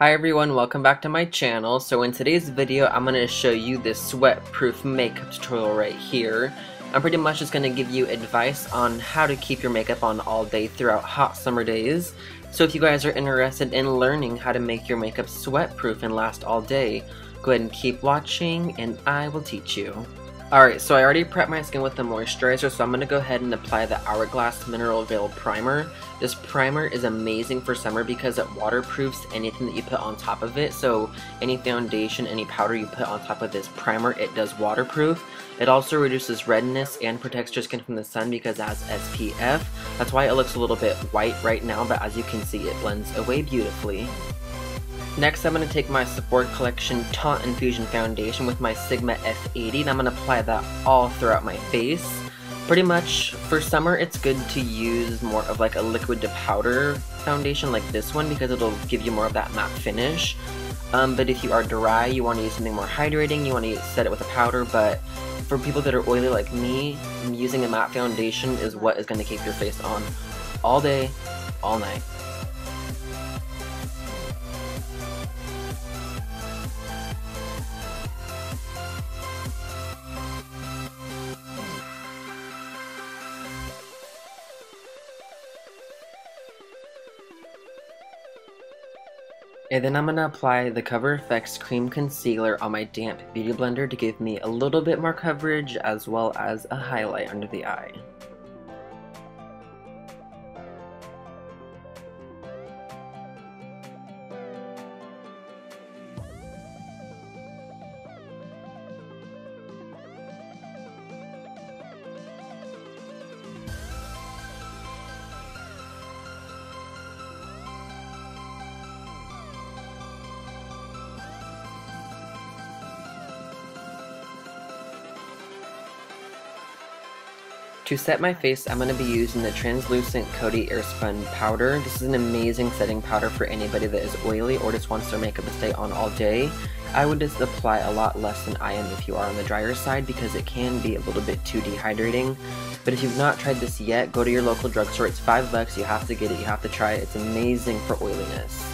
Hi everyone, welcome back to my channel. So in today's video, I'm going to show you this sweat-proof makeup tutorial right here. I'm pretty much just going to give you advice on how to keep your makeup on all day throughout hot summer days. So if you guys are interested in learning how to make your makeup sweat-proof and last all day, go ahead and keep watching and I will teach you. Alright, so I already prepped my skin with the moisturizer, so I'm going to go ahead and apply the Hourglass Mineral Veil Primer. This primer is amazing for summer because it waterproofs anything that you put on top of it, so any foundation, any powder you put on top of this primer, it does waterproof. It also reduces redness and protects your skin from the sun because it has SPF. That's why it looks a little bit white right now, but as you can see, it blends away beautifully. Next, I'm going to take my Sephora Collection Taunt Infusion Foundation with my Sigma F80, and I'm going to apply that all throughout my face. Pretty much, for summer, it's good to use more of like a liquid to powder foundation like this one because it'll give you more of that matte finish. But if you are dry, you want to use something more hydrating, you want to set it with a powder, but for people that are oily like me, using a matte foundation is what is going to keep your face on all day, all night. And then I'm going to apply the Cover FX Cream Concealer on my damp beauty blender to give me a little bit more coverage as well as a highlight under the eye. To set my face, I'm going to be using the Translucent Coty Airspun Powder. This is an amazing setting powder for anybody that is oily or just wants their makeup to stay on all day. I would just apply a lot less than I am if you are on the drier side because it can be a little bit too dehydrating. But if you've not tried this yet, go to your local drugstore. It's $5, you have to get it, you have to try it. It's amazing for oiliness.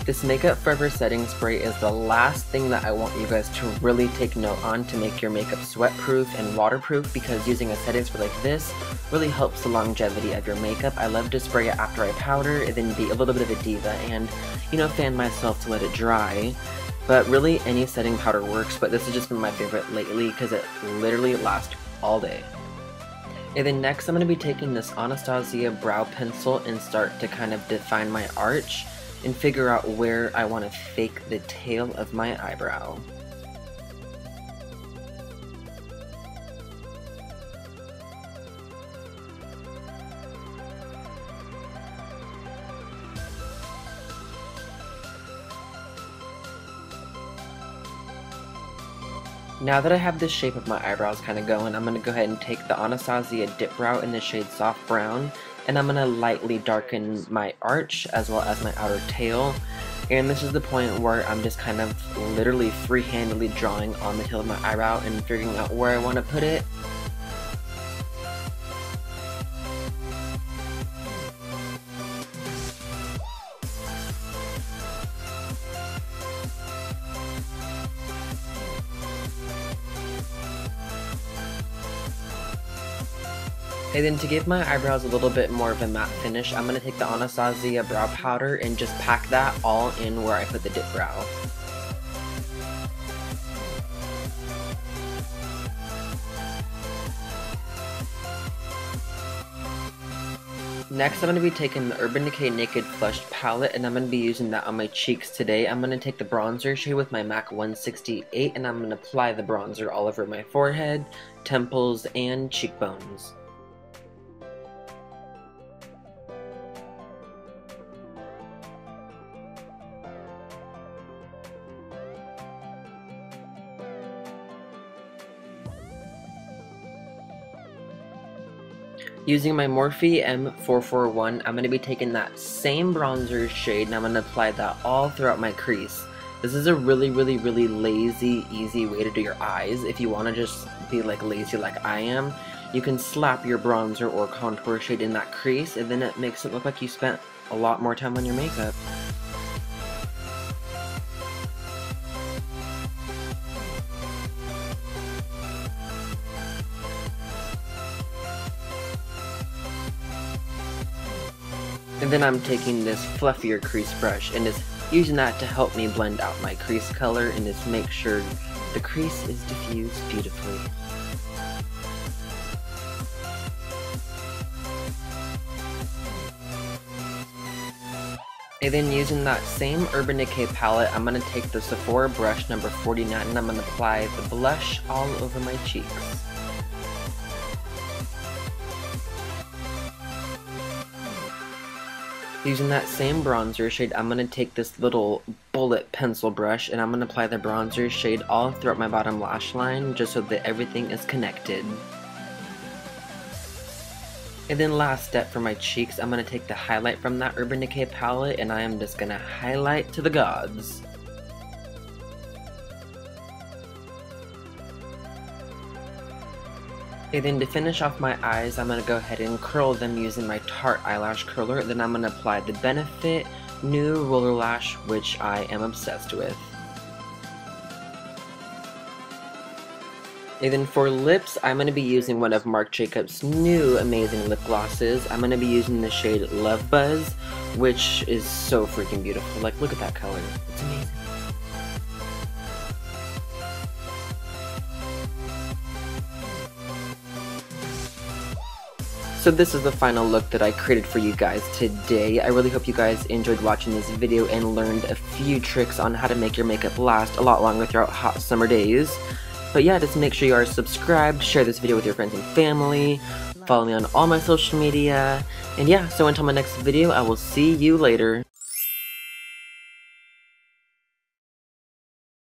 This Makeup Forever setting spray is the last thing that I want you guys to really take note on to make your makeup sweat proof and waterproof, because using a setting spray like this really helps the longevity of your makeup. I love to spray it after I powder and then be a little bit of a diva and, you know, fan myself to let it dry. But really any setting powder works, but this has just been my favorite lately because it literally lasts all day. And then next I'm going to be taking this Anastasia brow pencil and start to kind of define my arch and figure out where I want to fake the tail of my eyebrow. Now that I have this shape of my eyebrows kind of going, I'm going to go ahead and take the Anastasia Dip Brow in the shade Soft Brown, and I'm going to lightly darken my arch as well as my outer tail. And this is the point where I'm just kind of literally free-handedly drawing on the tail of my eyebrow and figuring out where I want to put it. And then to give my eyebrows a little bit more of a matte finish, I'm going to take the Anastasia brow powder and just pack that all in where I put the dip brow. Next, I'm going to be taking the Urban Decay Naked Flushed Palette, and I'm going to be using that on my cheeks today. I'm going to take the bronzer shade with my MAC 168, and I'm going to apply the bronzer all over my forehead, temples, and cheekbones. Using my Morphe M441, I'm going to be taking that same bronzer shade and I'm going to apply that all throughout my crease. This is a really lazy, easy way to do your eyes. If you want to just be like lazy like I am, you can slap your bronzer or contour shade in that crease and then it makes it look like you spent a lot more time on your makeup. And then I'm taking this fluffier crease brush and just using that to help me blend out my crease color and just make sure the crease is diffused beautifully. And then using that same Urban Decay palette, I'm going to take the Sephora brush number 49 and I'm going to apply the blush all over my cheeks. Using that same bronzer shade, I'm going to take this little bullet pencil brush and I'm going to apply the bronzer shade all throughout my bottom lash line just so that everything is connected. And then last step for my cheeks, I'm going to take the highlight from that Urban Decay palette and I am just going to highlight to the gods. Okay, then to finish off my eyes, I'm going to go ahead and curl them using my Tarte eyelash curler. Then I'm going to apply the Benefit New Roller Lash, which I am obsessed with. And then for lips, I'm going to be using one of Marc Jacobs' new amazing lip glosses. I'm going to be using the shade Love Buzz, which is so freaking beautiful. Like, look at that color. It's amazing. So this is the final look that I created for you guys today. I really hope you guys enjoyed watching this video and learned a few tricks on how to make your makeup last a lot longer throughout hot summer days. But yeah, just make sure you are subscribed, share this video with your friends and family, follow me on all my social media, and yeah, so until my next video, I will see you later.